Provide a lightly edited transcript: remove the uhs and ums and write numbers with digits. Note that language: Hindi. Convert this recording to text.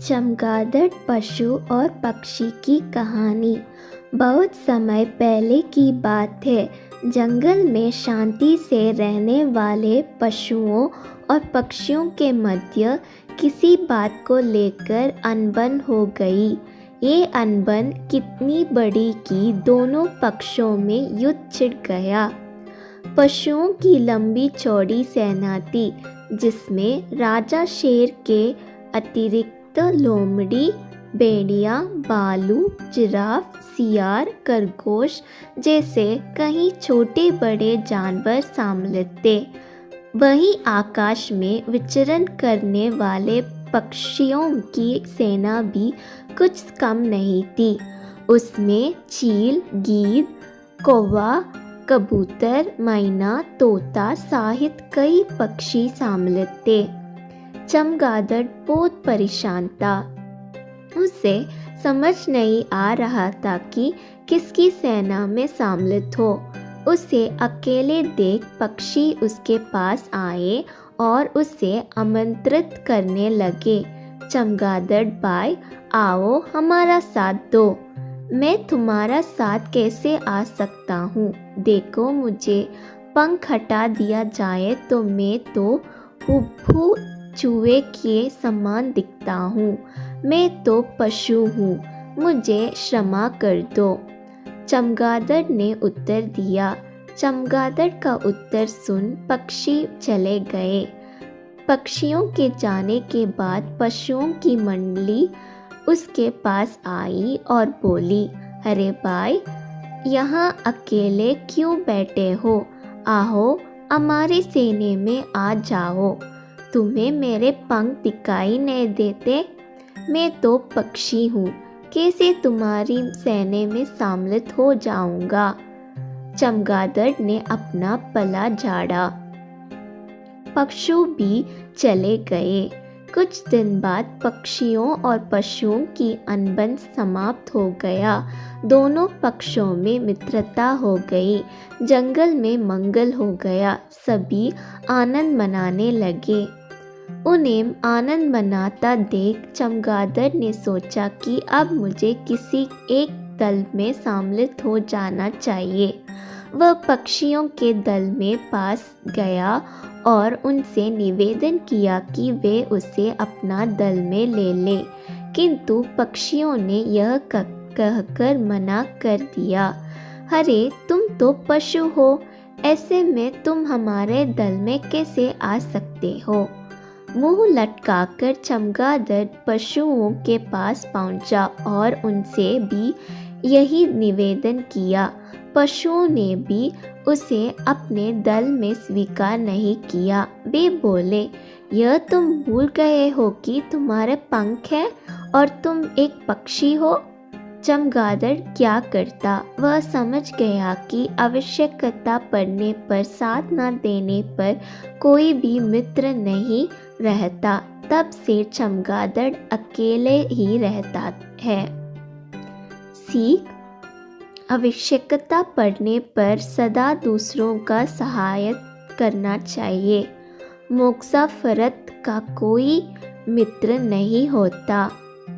चमगादड़ पशु और पक्षी की कहानी। बहुत समय पहले की बात है। जंगल में शांति से रहने वाले पशुओं और पक्षियों के मध्य किसी बात को लेकर अनबन हो गई। ये अनबन कितनी बड़ी कि दोनों पक्षों में युद्ध छिड़ गया। पशुओं की लंबी चौड़ी सेना थी, जिसमें राजा शेर के अतिरिक्त लोमड़ी, भेड़िया, भालू, जिराफ, सियार, खरगोश जैसे कई छोटे बड़े जानवर सम्मिलित थे। वहीं आकाश में विचरण करने वाले पक्षियों की सेना भी कुछ कम नहीं थी। उसमें चील, गीद, कौवा, कबूतर, मैना, तोता सहित कई पक्षी सम्मिलित थे। चमगादड़ बहुत परेशान था। उसे समझ नहीं आ रहा था कि किसकी सेना में सम्मिलित हो। उसे अकेले देख पक्षी उसके पास आए और उसे आमंत्रित करने लगे। चमगादड़ भाई, आओ हमारा साथ दो। मैं तुम्हारा साथ कैसे आ सकता हूँ? देखो, मुझे पंख हटा दिया जाए तो मैं तो हुब्बू चूहे के समान दिखता हूँ। मैं तो पशु हूँ, मुझे क्षमा कर दो। चमगादड़ ने उत्तर दिया। चमगादड़ का उत्तर सुन पक्षी चले गए। पक्षियों के जाने के बाद पशुओं की मंडली उसके पास आई और बोली, अरे भाई, यहाँ अकेले क्यों बैठे हो? आओ हमारे सेने में आ जाओ। तुम्हें मेरे पंख दिखाई नहीं देते? मैं तो पक्षी हूँ, कैसे तुम्हारी सेना में सम्मिलित हो जाऊंगा? चमगादड़ ने अपना पला झाड़ा। पक्षी भी चले गए। कुछ दिन बाद पक्षियों और पशुओं की अनबन समाप्त हो गया। दोनों पक्षों में मित्रता हो गई। जंगल में मंगल हो गया। सभी आनंद मनाने लगे। उन्हें आनंद मनाता देख चमगादड़ ने सोचा कि अब मुझे किसी एक दल में सम्मिलित हो जाना चाहिए। वह पक्षियों के दल में पास गया और उनसे निवेदन किया कि वे उसे अपना दल में ले लें, किंतु पक्षियों ने यह कहकर मना कर दिया, अरे तुम तो पशु हो, ऐसे में तुम हमारे दल में कैसे आ सकते हो? मुंह लटकाकर चमगादड़ पशुओं के पास पहुंचा और उनसे भी यही निवेदन किया। पशुओं ने भी उसे अपने दल में स्वीकार नहीं किया। वे बोले, यह तुम भूल गए हो कि तुम्हारे पंख हैं और तुम एक पक्षी हो? चमगादड़ क्या करता? वह समझ गया कि आवश्यकता पड़ने पर साथ न देने पर कोई भी मित्र नहीं रहता। तब से चमगादड़ अकेले ही रहता है। सीख: आवश्यकता पड़ने पर सदा दूसरों का सहायता करना चाहिए। मुसाफिरत का कोई मित्र नहीं होता।